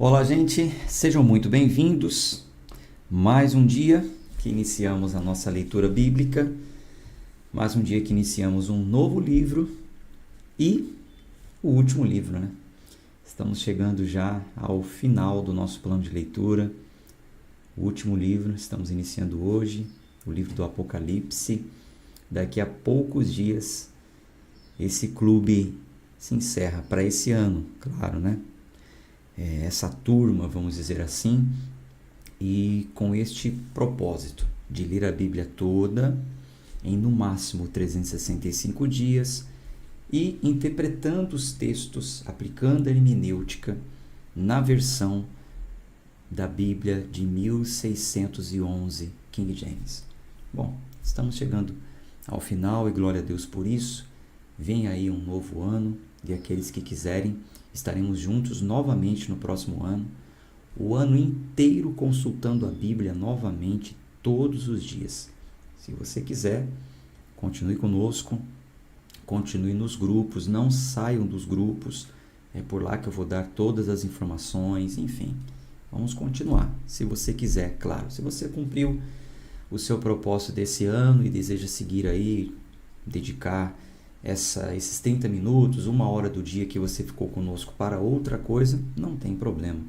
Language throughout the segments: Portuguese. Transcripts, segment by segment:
Olá, gente, sejam muito bem-vindos. Mais um dia que iniciamos a nossa leitura bíblica, mais um dia que iniciamos um novo livro e o último livro, né? Estamos chegando já ao final do nosso plano de leitura. O último livro, estamos iniciando hoje, o livro do Apocalipse. Daqui a poucos dias, esse clube se encerra para esse ano, claro, né? Essa turma, vamos dizer assim, e com este propósito de ler a Bíblia toda em no máximo 365 dias e interpretando os textos, aplicando a hermenêutica na versão da Bíblia de 1611, King James. Bom, estamos chegando ao final e glória a Deus por isso. Vem aí um novo ano e aqueles que quiserem, estaremos juntos novamente no próximo ano, o ano inteiro consultando a Bíblia novamente todos os dias. Se você quiser, continue conosco, continue nos grupos, não saiam dos grupos, é por lá que eu vou dar todas as informações, enfim, vamos continuar, se você quiser, claro. Se você cumpriu o seu propósito desse ano e deseja seguir aí, dedicar esses 30 minutos, 1 hora do dia que você ficou conosco para outra coisa, não tem problema.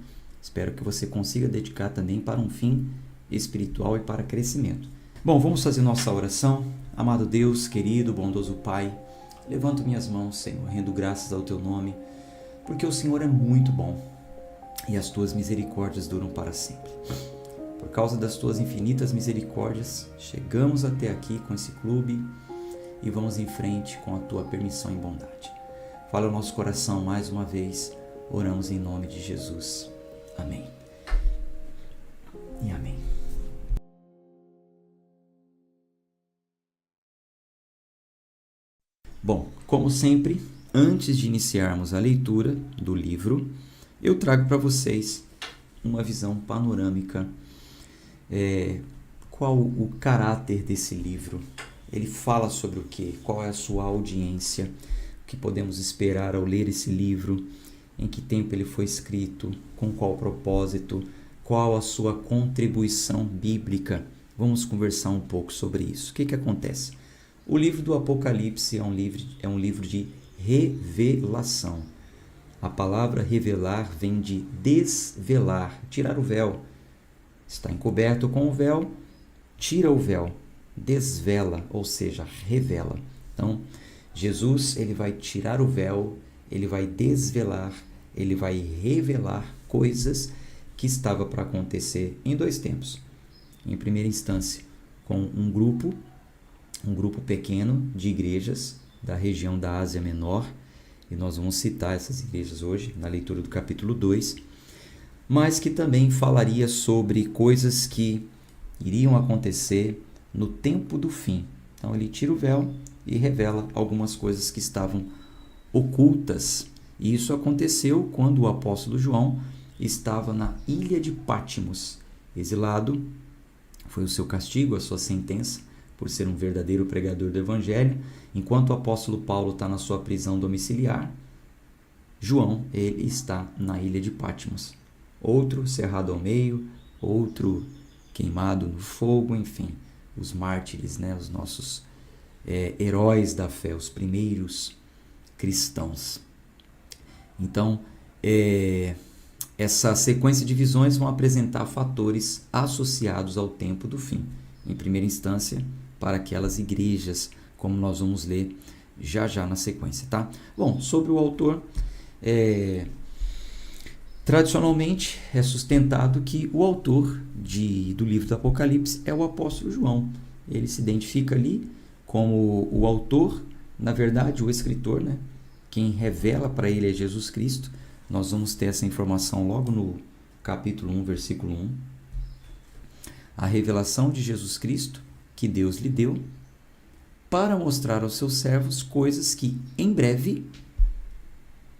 Espero que você consiga dedicar também para um fim espiritual e para crescimento. Bom, vamos fazer nossa oração. Amado Deus, querido, bondoso Pai, levanto minhas mãos, Senhor, rendo graças ao Teu nome, porque o Senhor é muito bom e as Tuas misericórdias duram para sempre. Por causa das Tuas infinitas misericórdias, chegamos até aqui com esse clube e vamos em frente com a Tua permissão e bondade. Fala o nosso coração mais uma vez, oramos em nome de Jesus. Amém. E amém. Bom, como sempre, antes de iniciarmos a leitura do livro, eu trago para vocês uma visão panorâmica. Qual o caráter desse livro? Ele fala sobre o quê? Qual é a sua audiência? O que podemos esperar ao ler esse livro? Em que tempo ele foi escrito? Com qual propósito? Qual a sua contribuição bíblica? Vamos conversar um pouco sobre isso. O que acontece? O livro do Apocalipse é um livro de revelação. A palavra revelar vem de desvelar, tirar o véu. Está encoberto com o véu, tira o véu. Desvela, ou seja, revela. Então, Jesus, ele vai tirar o véu, ele vai desvelar, ele vai revelar coisas que estava para acontecer em dois tempos. Em primeira instância, com um grupo pequeno de igrejas da região da Ásia Menor, e nós vamos citar essas igrejas hoje na leitura do capítulo 2, mas que também falaria sobre coisas que iriam acontecer no tempo do fim. Então ele tira o véu e revela algumas coisas que estavam ocultas. E isso aconteceu quando o apóstolo João estava na ilha de Patmos, exilado. Foi o seu castigo, a sua sentença, por ser um verdadeiro pregador do evangelho. Enquanto o apóstolo Paulo está na sua prisão domiciliar, João, ele está na ilha de Patmos. Outro cerrado ao meio, outro queimado no fogo, enfim. Os mártires, né? Os nossos heróis da fé, os primeiros cristãos. Então, essa sequência de visões vão apresentar fatores associados ao tempo do fim. Em primeira instância, para aquelas igrejas, como nós vamos ler já na sequência, tá? Bom, sobre o autor, tradicionalmente é sustentado que o autor do livro do Apocalipse é o apóstolo João. Ele se identifica ali como o autor, na verdade o escritor, né? Quem revela para ele é Jesus Cristo. Nós vamos ter essa informação logo no capítulo 1, versículo 1. A revelação de Jesus Cristo que Deus lhe deu para mostrar aos seus servos coisas que em breve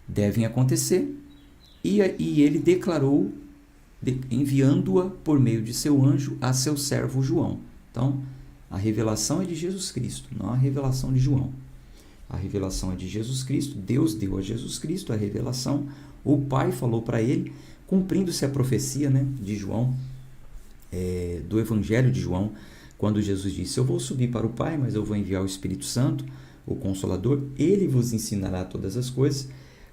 devem acontecer. E ele declarou, enviando-a por meio de seu anjo a seu servo João. Então, a revelação é de Jesus Cristo, não a revelação de João. A revelação é de Jesus Cristo, Deus deu a Jesus Cristo a revelação, o Pai falou para ele cumprindo-se a profecia, né, de João, do Evangelho de João, quando Jesus disse: eu vou subir para o Pai, mas eu vou enviar o Espírito Santo, o Consolador, ele vos ensinará todas as coisas,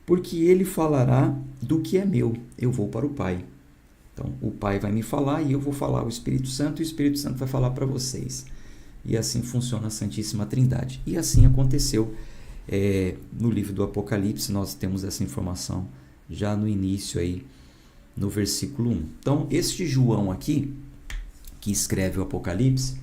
porque ele falará do que é meu, eu vou para o Pai. Então, o Pai vai me falar e eu vou falar ao Espírito Santo, e o Espírito Santo vai falar para vocês. E assim funciona a Santíssima Trindade. E assim aconteceu no livro do Apocalipse. Nós temos essa informação já no início, aí, no versículo 1. Então, este João aqui, que escreve o Apocalipse,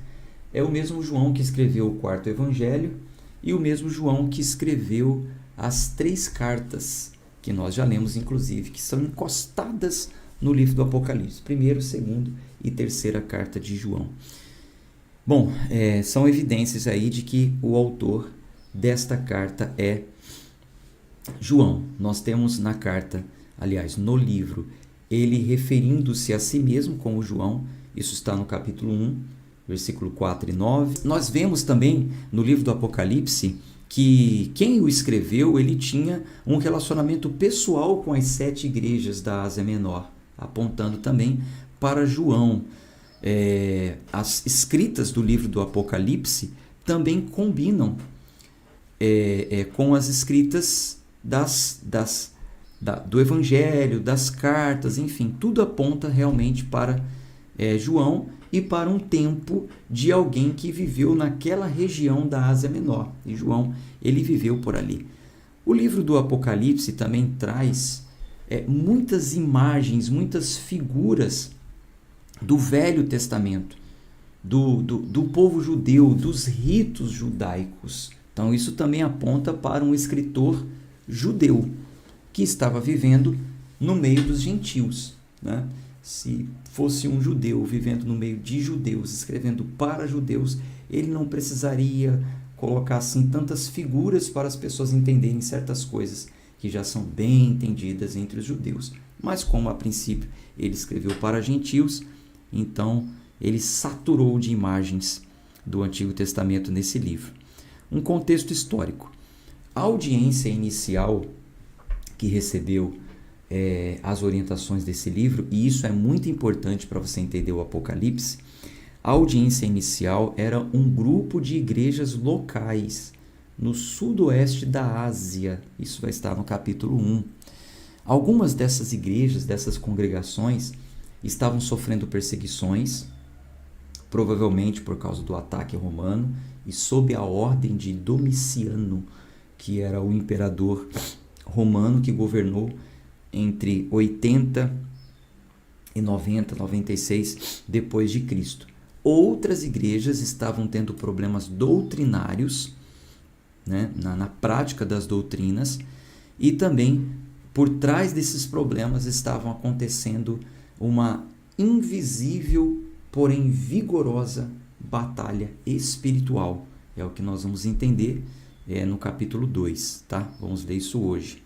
é o mesmo João que escreveu o quarto Evangelho e o mesmo João que escreveu as 3 cartas, que nós já lemos, inclusive, que são encostadas no livro do Apocalipse. 1ª, 2ª e 3ª carta de João. Bom, são evidências aí de que o autor desta carta é João. Nós temos na carta, aliás, no livro, ele referindo-se a si mesmo como João. Isso está no capítulo 1, versículo 4 e 9. Nós vemos também no livro do Apocalipse que quem o escreveu, ele tinha um relacionamento pessoal com as 7 igrejas da Ásia Menor, apontando também para João. As escritas do livro do Apocalipse também combinam com as escritas do Evangelho, das cartas, enfim, tudo aponta realmente para João e para um tempo de alguém que viveu naquela região da Ásia Menor. E João, ele viveu por ali. O livro do Apocalipse também traz muitas imagens, muitas figuras do Velho Testamento, do povo judeu, dos ritos judaicos. Então, isso também aponta para um escritor judeu que estava vivendo no meio dos gentios, né? Se fosse um judeu vivendo no meio de judeus, escrevendo para judeus, ele não precisaria colocar assim tantas figuras para as pessoas entenderem certas coisas que já são bem entendidas entre os judeus. Mas como a princípio ele escreveu para gentios, então ele saturou de imagens do Antigo Testamento nesse livro. Um contexto histórico. A audiência inicial que recebeu as orientações desse livro, e isso é muito importante para você entender o Apocalipse, a audiência inicial era um grupo de igrejas locais no sudoeste da Ásia. Isso vai estar no capítulo 1. Algumas dessas igrejas, dessas congregações, estavam sofrendo perseguições, provavelmente por causa do ataque romano, e sob a ordem de Domiciano, que era o imperador romano que governou entre 80 e 96 depois de Cristo. Outras igrejas estavam tendo problemas doutrinários, né, na prática das doutrinas, e também por trás desses problemas estavam acontecendo uma invisível, porém vigorosa batalha espiritual. É o que nós vamos entender no capítulo 2, tá? Vamos ler isso hoje.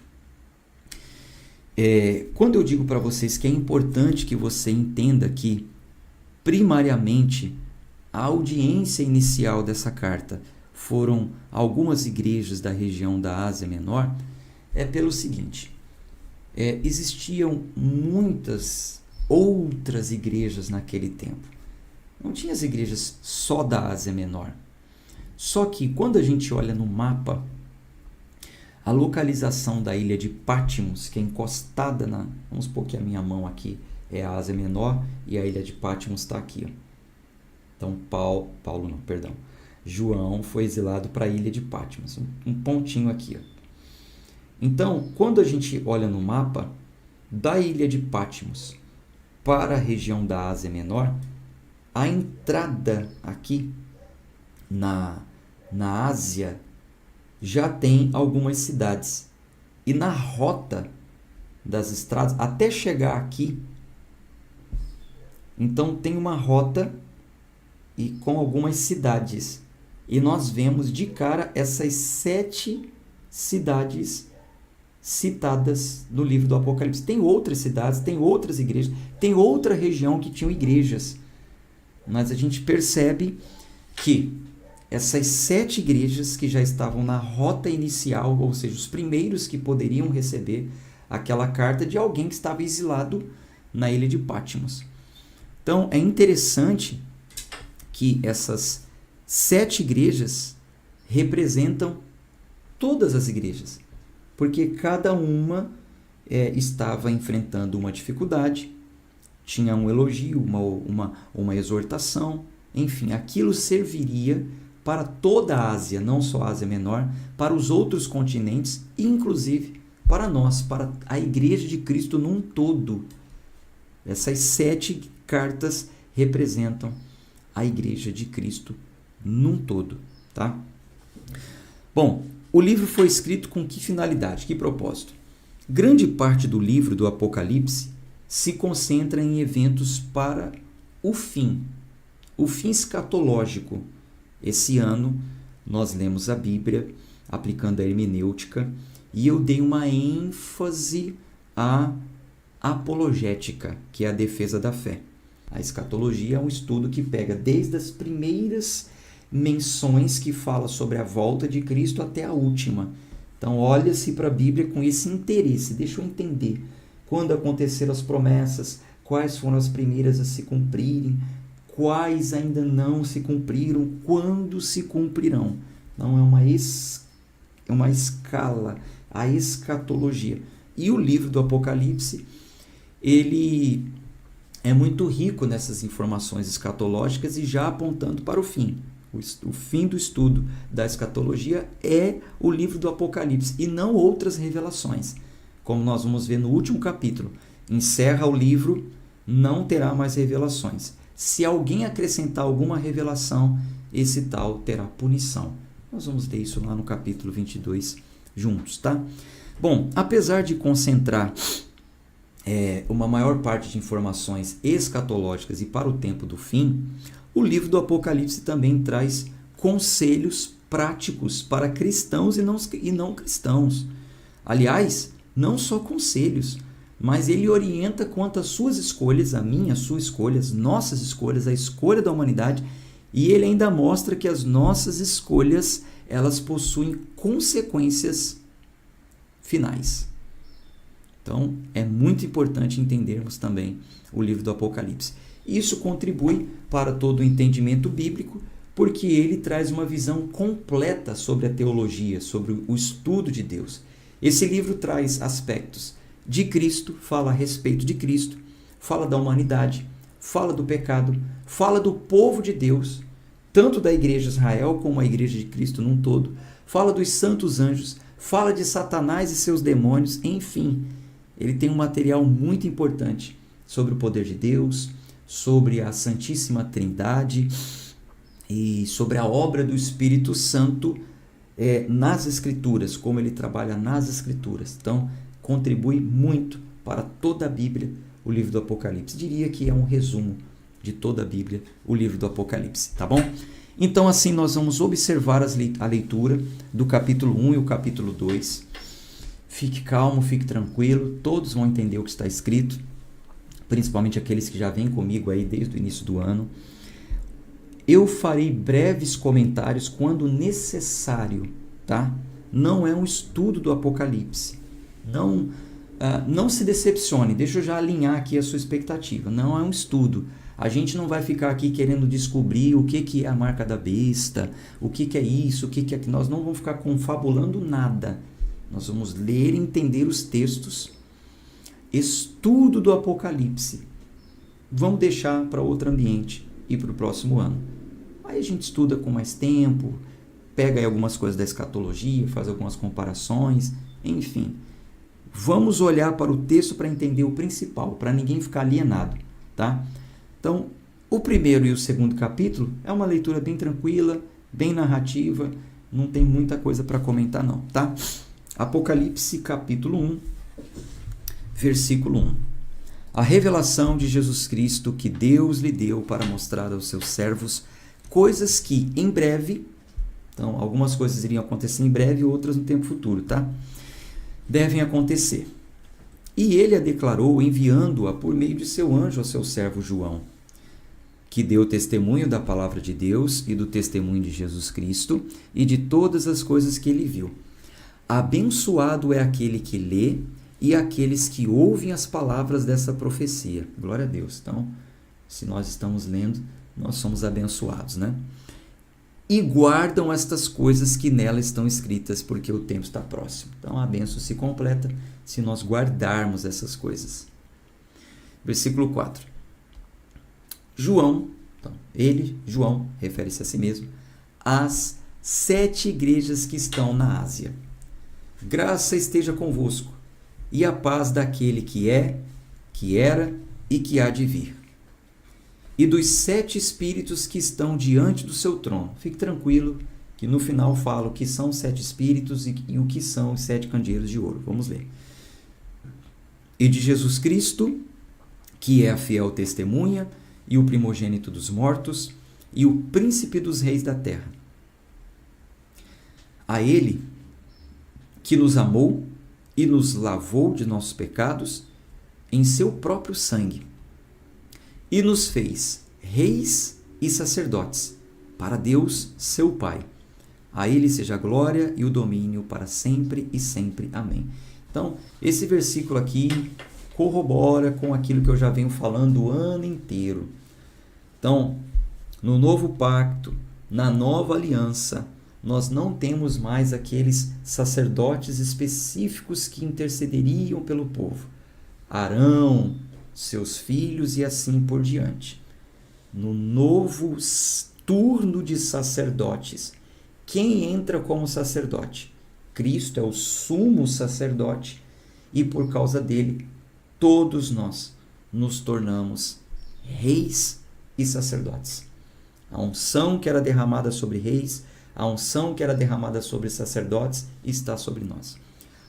Quando eu digo para vocês que é importante que você entenda que, primariamente, a audiência inicial dessa carta foram algumas igrejas da região da Ásia Menor, é pelo seguinte: existiam muitas outras igrejas naquele tempo. Não tinha as igrejas só da Ásia Menor. Só que quando a gente olha no mapa, a localização da ilha de Patmos, que é encostada vamos supor que a minha mão aqui é a Ásia Menor e a ilha de Patmos está aqui. Ó. Então, João foi exilado para a ilha de Patmos, um pontinho aqui. Ó. Então, quando a gente olha no mapa, da ilha de Patmos para a região da Ásia Menor, a entrada aqui na Ásia já tem algumas cidades. E na rota das estradas, até chegar aqui, então tem uma rota e com algumas cidades. E nós vemos de cara essas 7 cidades citadas no livro do Apocalipse. Tem outras cidades, tem outras igrejas, tem outra região que tinham igrejas. Mas a gente percebe que essas 7 igrejas que já estavam na rota inicial, ou seja, os primeiros que poderiam receber aquela carta de alguém que estava exilado na ilha de Patmos. Então, é interessante que essas 7 igrejas representam todas as igrejas, porque cada uma estava enfrentando uma dificuldade, tinha um elogio, uma exortação, enfim, aquilo serviria para toda a Ásia, não só a Ásia Menor, para os outros continentes, inclusive para nós, para a Igreja de Cristo num todo. Essas 7 cartas representam a Igreja de Cristo num todo, tá? Bom, o livro foi escrito com que finalidade, que propósito? Grande parte do livro do Apocalipse se concentra em eventos para o fim escatológico. Esse ano nós lemos a Bíblia aplicando a hermenêutica e eu dei uma ênfase à apologética, que é a defesa da fé. A escatologia é um estudo que pega desde as primeiras menções que fala sobre a volta de Cristo até a última. Então olha-se para a Bíblia com esse interesse, deixa eu entender quando aconteceram as promessas, quais foram as primeiras a se cumprirem, quais ainda não se cumpriram, quando se cumprirão. Não é uma escala, a escatologia. E o livro do Apocalipse, ele é muito rico nessas informações escatológicas e já apontando para o fim. O fim do estudo da escatologia é o livro do Apocalipse e não outras revelações. Como nós vamos ver no último capítulo, encerra o livro, não terá mais revelações. Se alguém acrescentar alguma revelação, esse tal terá punição. Nós vamos ler isso lá no capítulo 22 juntos, tá? Bom, apesar de concentrar uma maior parte de informações escatológicas e para o tempo do fim, o livro do Apocalipse também traz conselhos práticos para cristãos e não cristãos. Aliás, não só conselhos, mas ele orienta quanto às suas escolhas, a minha, a sua escolha, as nossas escolhas, a escolha da humanidade, e ele ainda mostra que as nossas escolhas, elas possuem consequências finais. Então, é muito importante entendermos também o livro do Apocalipse. Isso contribui para todo o entendimento bíblico, porque ele traz uma visão completa sobre a teologia, sobre o estudo de Deus. Esse livro traz aspectos de Cristo, fala a respeito de Cristo, fala da humanidade, fala do pecado, fala do povo de Deus, tanto da igreja de Israel como a igreja de Cristo num todo, fala dos santos anjos, fala de Satanás e seus demônios, enfim, ele tem um material muito importante sobre o poder de Deus, sobre a Santíssima Trindade e sobre a obra do Espírito Santo nas Escrituras, como ele trabalha nas Escrituras. Então, contribui muito para toda a Bíblia, o livro do Apocalipse. Diria que é um resumo de toda a Bíblia, o livro do Apocalipse, tá bom? Então, assim, nós vamos observar a leitura do capítulo 1 e o capítulo 2. Fique calmo, fique tranquilo, todos vão entender o que está escrito, principalmente aqueles que já vêm comigo aí desde o início do ano. Eu farei breves comentários quando necessário, tá? Não é um estudo do Apocalipse. Não se decepcione, deixa eu já alinhar aqui a sua expectativa. Não é um estudo. A gente não vai ficar aqui querendo descobrir o que é a marca da besta, o que é isso, o que é aquilo. Nós não vamos ficar confabulando nada. Nós vamos ler e entender os textos. Estudo do Apocalipse. Vamos deixar para outro ambiente e para o próximo ano. Aí a gente estuda com mais tempo, pega aí algumas coisas da escatologia, faz algumas comparações, enfim. Vamos olhar para o texto para entender o principal, para ninguém ficar alienado, tá? Então, o primeiro e o segundo capítulo é uma leitura bem tranquila, bem narrativa, não tem muita coisa para comentar não, tá? Apocalipse capítulo 1, versículo 1. A revelação de Jesus Cristo que Deus lhe deu para mostrar aos seus servos coisas que em breve, então algumas coisas iriam acontecer em breve, outras no tempo futuro, tá? Devem acontecer. E ele a declarou enviando-a por meio de seu anjo ao seu servo João, que deu testemunho da palavra de Deus e do testemunho de Jesus Cristo e de todas as coisas que ele viu. Abençoado é aquele que lê e aqueles que ouvem as palavras dessa profecia. Glória a Deus. Então, se nós estamos lendo, nós somos abençoados, né? E guardam estas coisas que nela estão escritas, porque o tempo está próximo. Então, a bênção se completa se nós guardarmos essas coisas. Versículo 4. João, então, João, refere-se a si mesmo, às 7 igrejas que estão na Ásia. Graça esteja convosco, e a paz daquele que é, que era e que há de vir. E dos 7 espíritos que estão diante do seu trono. Fique tranquilo que no final falo o que são os 7 espíritos e o que são os 7 candeeiros de ouro. Vamos ler. E de Jesus Cristo, que é a fiel testemunha e o primogênito dos mortos e o príncipe dos reis da terra. A ele que nos amou e nos lavou de nossos pecados em seu próprio sangue, e nos fez reis e sacerdotes para Deus, seu Pai. A ele seja a glória e o domínio para sempre e sempre. Amém. Então, esse versículo aqui corrobora com aquilo que eu já venho falando o ano inteiro. Então, no novo pacto, na nova aliança, nós não temos mais aqueles sacerdotes específicos que intercederiam pelo povo. Arão, seus filhos e assim por diante. No novo turno de sacerdotes, quem entra como sacerdote? Cristo é o sumo sacerdote e por causa dele todos nós nos tornamos reis e sacerdotes. A unção que era derramada sobre reis, a unção que era derramada sobre sacerdotes está sobre nós.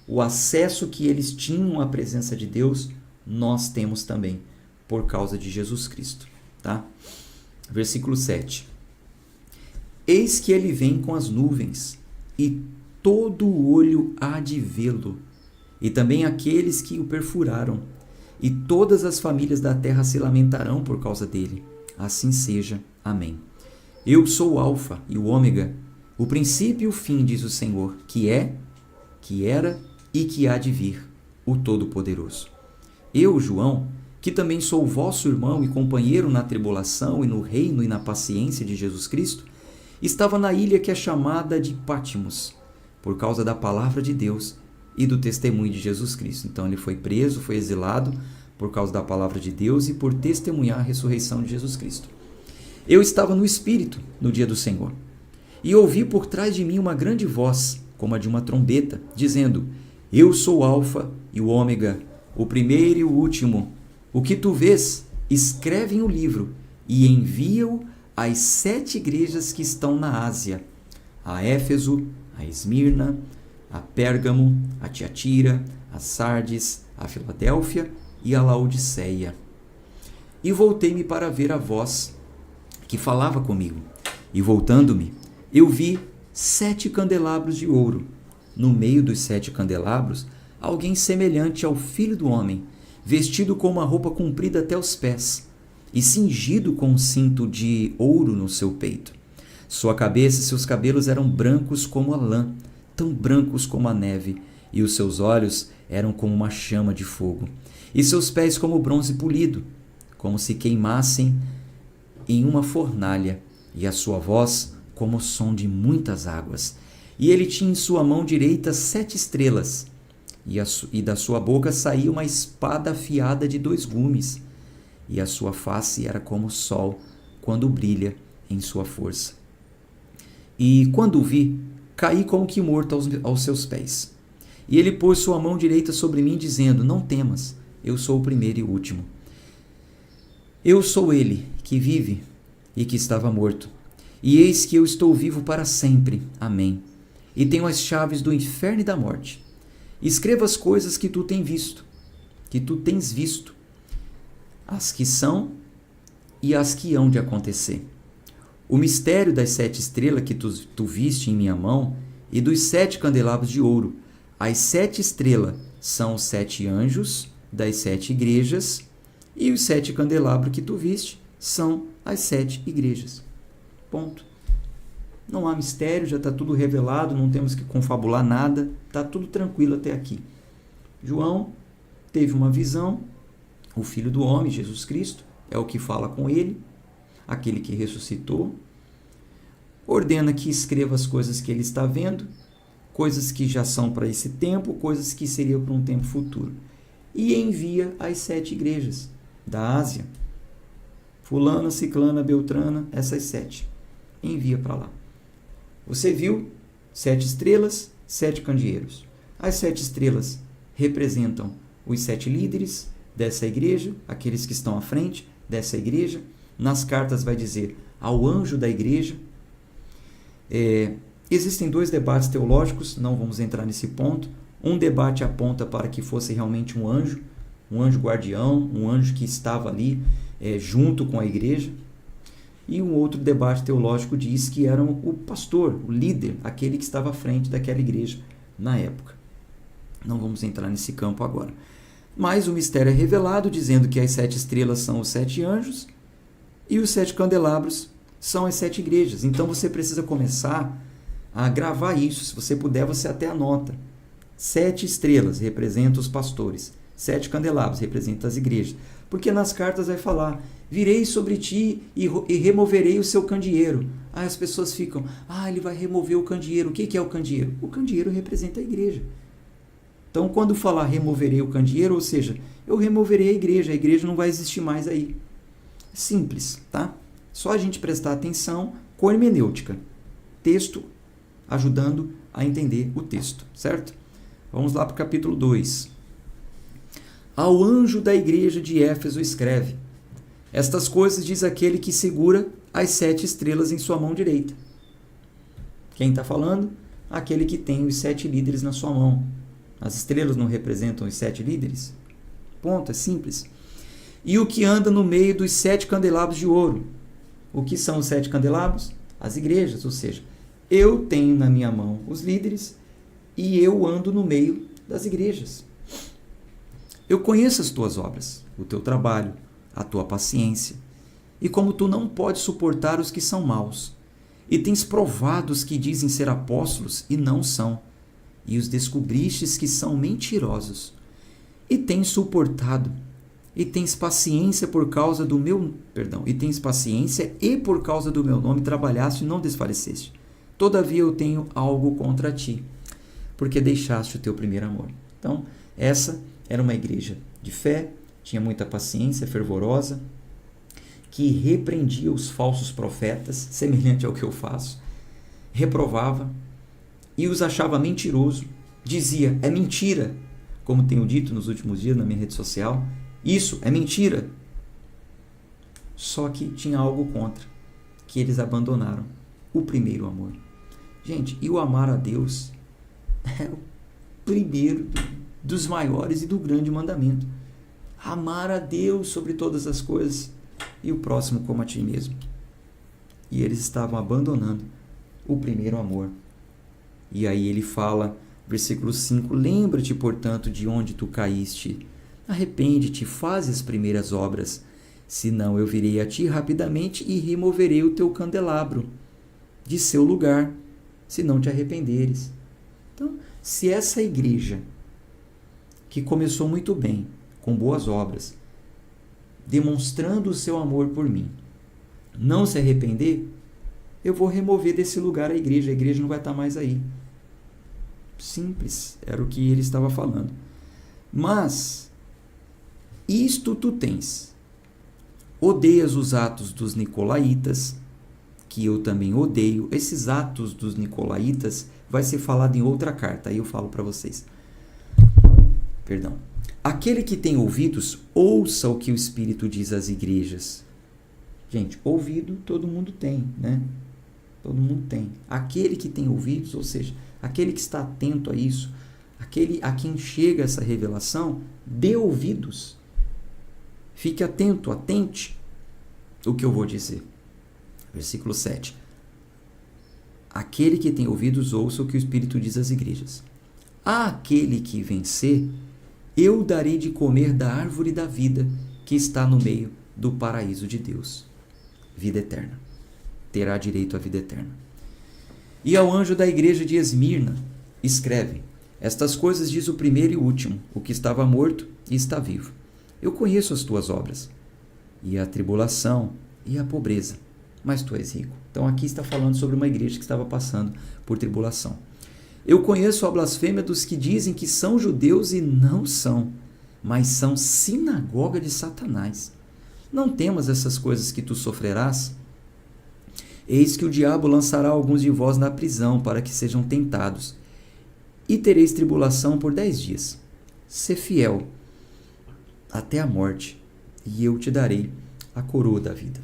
O acesso que eles tinham à presença de Deus, nós temos também, por causa de Jesus Cristo. Tá? Versículo 7. Eis que ele vem com as nuvens, e todo o olho há de vê-lo, e também aqueles que o perfuraram, e todas as famílias da terra se lamentarão por causa dele. Assim seja. Amém. Eu sou o Alfa e o Ômega, o princípio e o fim, diz o Senhor, que é, que era e que há de vir, o Todo-Poderoso. Eu, João, que também sou vosso irmão e companheiro na tribulação e no reino e na paciência de Jesus Cristo, estava na ilha que é chamada de Patmos, por causa da palavra de Deus e do testemunho de Jesus Cristo. Então ele foi preso, foi exilado por causa da palavra de Deus e por testemunhar a ressurreição de Jesus Cristo. Eu estava no Espírito no dia do Senhor, e ouvi por trás de mim uma grande voz, como a de uma trombeta, dizendo: Eu sou o Alfa e o Ômega, o primeiro e o último. O que tu vês, escreve em um livro e envia-o às 7 igrejas que estão na Ásia: a Éfeso, a Esmirna, a Pérgamo, a Tiatira, a Sardes, a Filadélfia e a Laodiceia. E voltei-me para ver a voz que falava comigo. E voltando-me, eu vi 7 candelabros de ouro. No meio dos 7 candelabros, alguém semelhante ao Filho do Homem, vestido com uma roupa comprida até os pés, e cingido com um cinto de ouro no seu peito. Sua cabeça e seus cabelos eram brancos como a lã, tão brancos como a neve, e os seus olhos eram como uma chama de fogo, e seus pés como bronze polido, como se queimassem em uma fornalha, e a sua voz como o som de muitas águas. E ele tinha em sua mão direita 7 estrelas, e da sua boca saía uma espada afiada de 2 gumes, e a sua face era como o sol quando brilha em sua força. E quando o vi, caí como que morto aos seus pés. E ele pôs sua mão direita sobre mim, dizendo: Não temas, eu sou o primeiro e o último. Eu sou ele que vive e que estava morto, e eis que eu estou vivo para sempre. Amém. E tenho as chaves do inferno e da morte. Escreva as coisas que tu tens visto, as que são e as que hão de acontecer. O mistério das 7 estrelas que tu viste em minha mão e dos 7 candelabros de ouro. As 7 estrelas são os 7 anjos das 7 igrejas, e os 7 candelabros que tu viste são as 7 igrejas. Ponto. Não há mistério, já está tudo revelado, não temos que confabular nada, está tudo tranquilo até aqui. João teve uma visão, o Filho do Homem, Jesus Cristo, é o que fala com ele, aquele que ressuscitou, ordena que escreva as coisas que ele está vendo, coisas que já são para esse tempo, coisas que seriam para um tempo futuro. E envia às 7 igrejas da Ásia. Fulana, Ciclana, Beltrana, essas 7. Envia para lá. Você viu 7 estrelas, 7 candeeiros. As 7 estrelas representam os 7 líderes dessa igreja, aqueles que estão à frente dessa igreja. Nas cartas vai dizer ao anjo da igreja. Existem 2 debates teológicos, não vamos entrar nesse ponto. Um debate aponta para que fosse realmente um anjo guardião, um anjo que estava ali junto com a igreja. E um outro debate teológico diz que era o pastor, o líder, aquele que estava à frente daquela igreja na época. Não vamos entrar nesse campo agora. Mas o mistério é revelado dizendo que as 7 estrelas são os 7 anjos e os 7 candelabros são as 7 igrejas. Então você precisa começar a gravar isso. Se você puder, você até anota. 7 estrelas representam os pastores. 7 candelabros representam as igrejas. Porque nas cartas vai falar, virei sobre ti e removerei o seu candeeiro. Aí as pessoas ficam, ele vai remover o candeeiro. O que é o candeeiro? O candeeiro representa a igreja. Então, quando falar removerei o candeeiro, ou seja, eu removerei a igreja não vai existir mais aí. Simples, tá? Só a gente prestar atenção com a hermenêutica. Texto ajudando a entender o texto, certo? Vamos lá para o capítulo 2. Ao anjo da igreja de Éfeso escreve: estas coisas diz aquele que segura as 7 estrelas em sua mão direita. Quem está falando? Aquele que tem os 7 líderes na sua mão. As estrelas não representam os 7 líderes? Ponto, é simples. E o que anda no meio dos 7 candelabros de ouro. O que são os 7 candelabros? As igrejas, ou seja, eu tenho na minha mão os líderes e eu ando no meio das igrejas. Eu conheço as tuas obras, o teu trabalho, a tua paciência, e como tu não podes suportar os que são maus, e tens provado os que dizem ser apóstolos e não são, e os descobristes que são mentirosos, e tens suportado, e tens paciência por causa do meu, e tens paciência e por causa do meu nome trabalhaste e não desfaleceste. Todavia eu tenho algo contra ti, porque deixaste o teu primeiro amor. Então, essa era uma igreja de fé, tinha muita paciência, fervorosa, que repreendia os falsos profetas, semelhante ao que eu faço, reprovava e os achava mentiroso, dizia, é mentira, como tenho dito nos últimos dias na minha rede social, isso é mentira. Só que tinha algo contra, que eles abandonaram o primeiro amor. Gente, e o amar a Deus é o primeiro dos maiores e do grande mandamento. Amar a Deus sobre todas as coisas e o próximo como a ti mesmo. E eles estavam abandonando o primeiro amor. E aí ele fala, versículo 5, lembra-te, portanto, de onde tu caíste. Arrepende-te, faz as primeiras obras, senão eu virei a ti rapidamente e removerei o teu candelabro de seu lugar, se não te arrependeres. Então, se essa igreja, que começou muito bem, com boas obras, demonstrando o seu amor por mim, não se arrepender, eu vou remover desse lugar a igreja não vai estar mais aí. Simples, era o que ele estava falando. Mas, isto tu tens. Odeias os atos dos nicolaítas, que eu também odeio. Esses atos dos nicolaítas vai ser falado em outra carta, aí eu falo para vocês. Perdão. Aquele que tem ouvidos, ouça o que o Espírito diz às igrejas. Gente, ouvido todo mundo tem, né? Todo mundo tem. Aquele que tem ouvidos, ou seja, aquele que está atento a isso, aquele a quem chega essa revelação, dê ouvidos. Fique atento, atente o que eu vou dizer. Versículo 7. Aquele que tem ouvidos, ouça o que o Espírito diz às igrejas. Àquele que vencer, eu darei de comer da árvore da vida que está no meio do paraíso de Deus. Vida eterna. Terá direito à vida eterna. E ao anjo da igreja de Esmirna, escreve, Estas coisas diz o primeiro e o último, o que estava morto e está vivo. Eu conheço as tuas obras, e a tribulação e a pobreza, mas tu és rico. Então aqui está falando sobre uma igreja que estava passando por tribulação. Eu conheço a blasfêmia dos que dizem que são judeus e não são, mas são sinagoga de Satanás. Não temas essas coisas que tu sofrerás? Eis que o diabo lançará alguns de vós na prisão para que sejam tentados, e tereis tribulação por 10 dias. Sê fiel até a morte, e eu te darei a coroa da vida.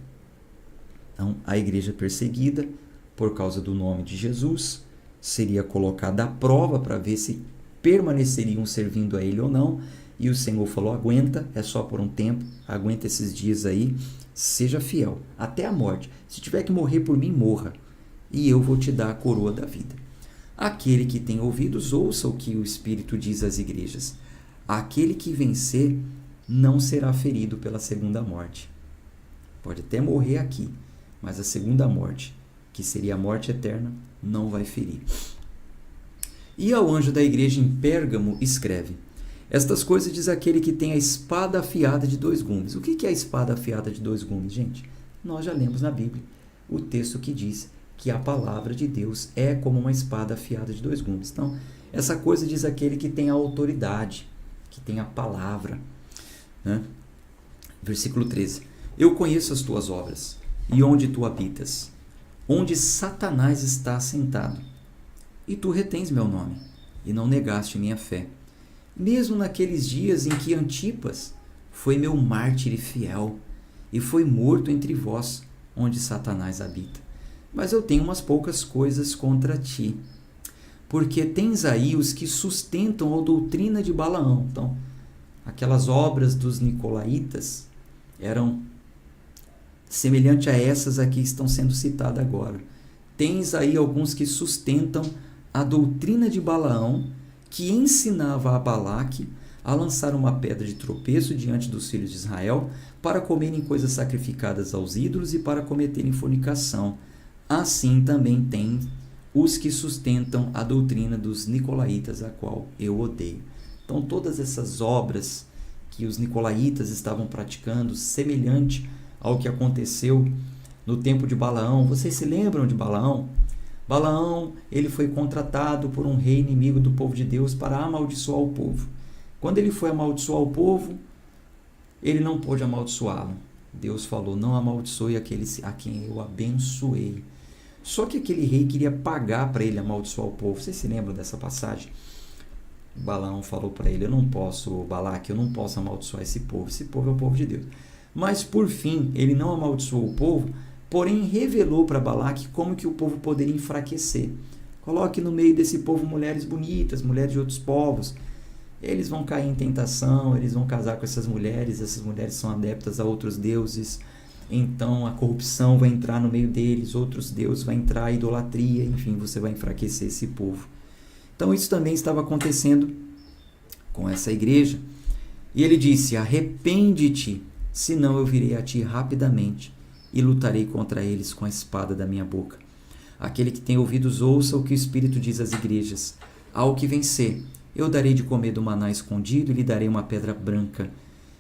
Então, a igreja perseguida por causa do nome de Jesus seria colocada à prova para ver se permaneceriam servindo a ele ou não. E o Senhor falou: aguenta, é só por um tempo, aguenta esses dias aí, seja fiel até a morte. Se tiver que morrer por mim, morra, e eu vou te dar a coroa da vida. Aquele que tem ouvidos, ouça o que o Espírito diz às igrejas. Aquele que vencer não será ferido pela segunda morte. Pode até morrer aqui, mas a segunda morte, que seria a morte eterna, não vai ferir. E ao anjo da igreja em Pérgamo escreve: estas coisas diz aquele que tem a espada afiada de 2 gumes. O que é a espada afiada de 2 gumes, gente? Nós já lemos na Bíblia o texto que diz que a palavra de Deus é como uma espada afiada de 2 gumes. Então, essa coisa diz aquele que tem a autoridade, que tem a palavra. Né? Versículo 13. Eu conheço as tuas obras, e onde tu habitas, onde Satanás está assentado. E tu retens meu nome, e não negaste minha fé. Mesmo naqueles dias em que Antipas foi meu mártir e fiel, e foi morto entre vós, onde Satanás habita. Mas eu tenho umas poucas coisas contra ti, porque tens aí os que sustentam a doutrina de Balaão. Então, aquelas obras dos nicolaítas eram semelhantes a essas aqui que estão sendo citadas agora. Tens aí alguns que sustentam a doutrina de Balaão, que ensinava a Balaque a lançar uma pedra de tropeço diante dos filhos de Israel para comerem coisas sacrificadas aos ídolos e para cometerem fornicação. Assim também tem os que sustentam a doutrina dos nicolaítas, a qual eu odeio. Então, todas essas obras que os nicolaítas estavam praticando, semelhante ao que aconteceu no tempo de Balaão. Vocês se lembram de Balaão? Balaão, ele foi contratado por um rei inimigo do povo de Deus para amaldiçoar o povo. Quando ele foi amaldiçoar o povo, ele não pôde amaldiçoá-lo. Deus falou: não amaldiçoe aqueles a quem eu abençoei. Só que aquele rei queria pagar para ele amaldiçoar o povo. Vocês se lembram dessa passagem? Balaão falou para ele: eu não posso, Balaque, eu não posso amaldiçoar esse povo é o povo de Deus. Mas por fim, ele não amaldiçoou o povo, porém revelou para Balaque como que o povo poderia enfraquecer. Coloque no meio desse povo mulheres bonitas, mulheres de outros povos. Eles vão cair em tentação, eles vão casar com essas mulheres são adeptas a outros deuses. Então a corrupção vai entrar no meio deles, outros deuses, vai entrar a idolatria, enfim, você vai enfraquecer esse povo. Então isso também estava acontecendo com essa igreja. E ele disse: arrepende-te, senão eu virei a ti rapidamente e lutarei contra eles com a espada da minha boca. Aquele que tem ouvidos, ouça o que o Espírito diz às igrejas. Ao que vencer, eu darei de comer do maná escondido e lhe darei uma pedra branca,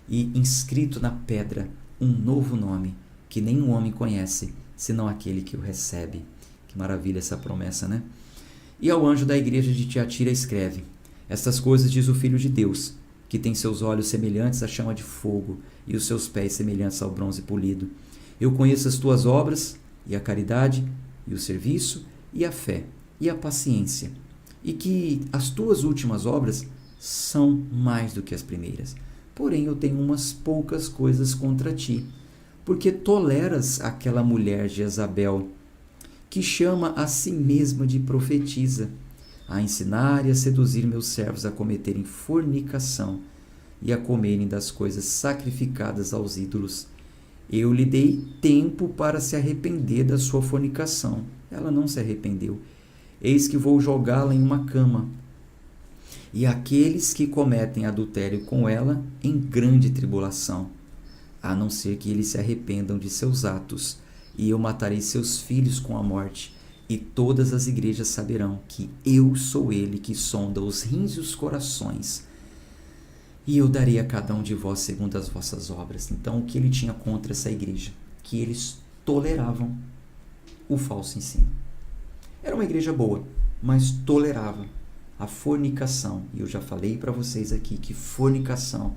e inscrito na pedra um novo nome, que nenhum homem conhece, senão aquele que o recebe. Que maravilha essa promessa, né? E ao anjo da igreja de Tiatira escreve: estas coisas diz o Filho de Deus, que tem seus olhos semelhantes à chama de fogo e os seus pés semelhantes ao bronze polido. Eu conheço as tuas obras, e a caridade, e o serviço, e a fé, e a paciência, e que as tuas últimas obras são mais do que as primeiras. Porém, eu tenho umas poucas coisas contra ti, porque toleras aquela mulher Jezabel, que chama a si mesma de profetisa, a ensinar e a seduzir meus servos a cometerem fornicação e a comerem das coisas sacrificadas aos ídolos. Eu lhe dei tempo para se arrepender da sua fornicação. Ela não se arrependeu. Eis que vou jogá-la em uma cama, e aqueles que cometem adultério com ela em grande tribulação, a não ser que eles se arrependam de seus atos, e eu matarei seus filhos com a morte, E todas as igrejas saberão que eu sou ele que sonda os rins e os corações. E eu darei a cada um de vós segundo as vossas obras. Então, o que ele tinha contra essa igreja? Que eles toleravam o falso ensino. Era uma igreja boa, mas tolerava a fornicação. E eu já falei para vocês aqui que fornicação,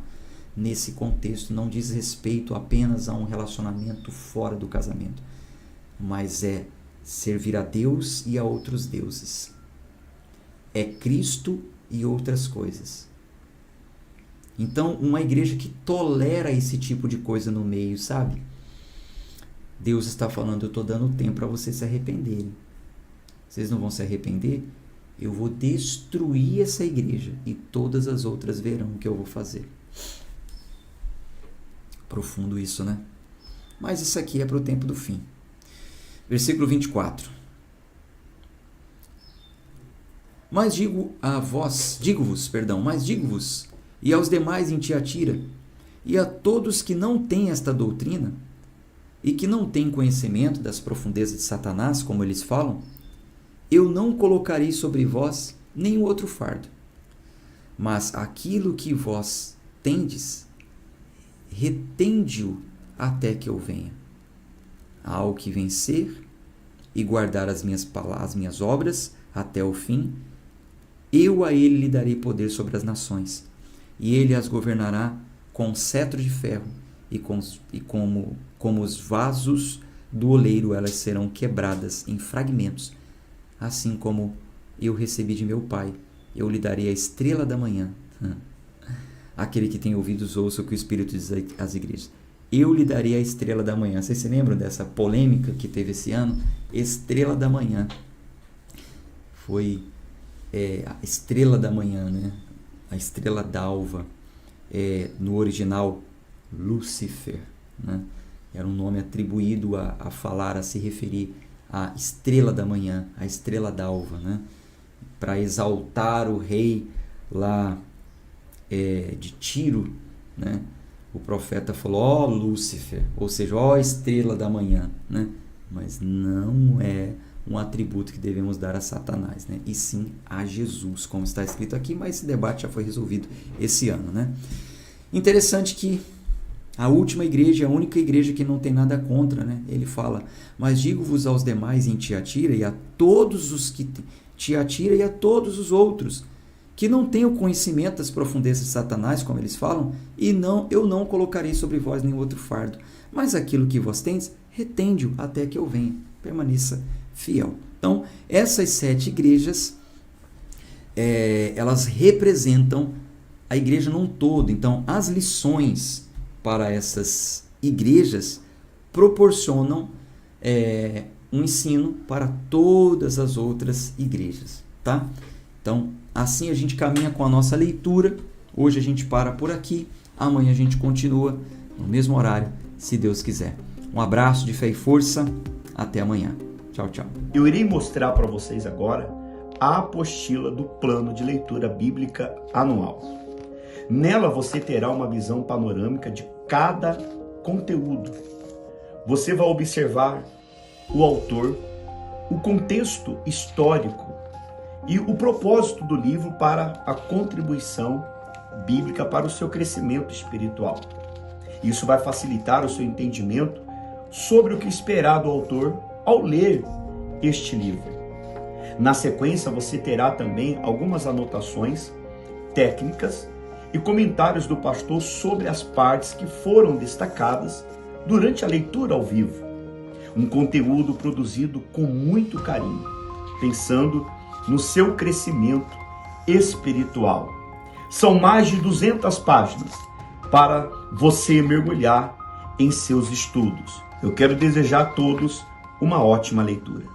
nesse contexto, não diz respeito apenas a um relacionamento fora do casamento, mas é servir a Deus e a outros deuses. É Cristo e outras coisas. Então, uma igreja que tolera esse tipo de coisa no meio, sabe? Deus está falando, eu estou dando tempo para vocês se arrependerem. Vocês não vão se arrepender? Eu vou destruir essa igreja e todas as outras verão o que eu vou fazer. Profundo isso, né? Mas isso aqui é para o tempo do fim. Versículo 24. Mas digo-vos, e aos demais em Tiatira, e a todos que não têm esta doutrina, e que não têm conhecimento das profundezas de Satanás, como eles falam, eu não colocarei sobre vós nenhum outro fardo. Mas aquilo que vós tendes, retende-o até que eu venha. Ao que vencer e guardar as minhas obras até o fim, eu a ele lhe darei poder sobre as nações, e ele as governará com cetro de ferro, e como os vasos do oleiro elas serão quebradas em fragmentos, assim como eu recebi de meu Pai, eu lhe darei a estrela da manhã. Aquele que tem ouvidos ouça o que o Espírito diz às igrejas. Eu lhe darei a estrela da manhã. Vocês se lembram dessa polêmica que teve esse ano? Estrela da manhã. Foi a estrela da manhã, né? A estrela d'alva. No original, Lúcifer, né? Era um nome atribuído a falar, a se referir à estrela da manhã, a estrela d'alva, né? Para exaltar o rei lá de Tiro, né? O profeta falou, ó Lúcifer, ou seja, ó estrela da manhã, né? Mas não é um atributo que devemos dar a Satanás, né? E sim a Jesus, como está escrito aqui, mas esse debate já foi resolvido esse ano, né? Interessante que a última igreja é a única igreja que não tem nada contra, né? Ele fala, mas digo-vos aos demais em Tiatira e a todos os que Tiatira e a todos os outros que não têm o conhecimento das profundezas de Satanás, como eles falam, e eu não colocarei sobre vós nenhum outro fardo, mas aquilo que vós tendes, retende-o até que eu venha, permaneça fiel. Então, essas 7 igrejas, elas representam a igreja num todo. Então, as lições para essas igrejas proporcionam um ensino para todas as outras igrejas, tá? Então, assim a gente caminha com a nossa leitura. Hoje a gente para por aqui. Amanhã a gente continua no mesmo horário, se Deus quiser. Um abraço de fé e força. Até amanhã. Tchau, tchau. Eu irei mostrar para vocês agora a apostila do Plano de Leitura Bíblica Anual. Nela você terá uma visão panorâmica de cada conteúdo. Você vai observar o autor, o contexto histórico e o propósito do livro para a contribuição bíblica para o seu crescimento espiritual. Isso vai facilitar o seu entendimento sobre o que esperar do autor ao ler este livro. Na sequência, você terá também algumas anotações técnicas e comentários do pastor sobre as partes que foram destacadas durante a leitura ao vivo. Um conteúdo produzido com muito carinho, pensando no seu crescimento espiritual. São mais de 200 páginas para você mergulhar em seus estudos. Eu quero desejar a todos uma ótima leitura.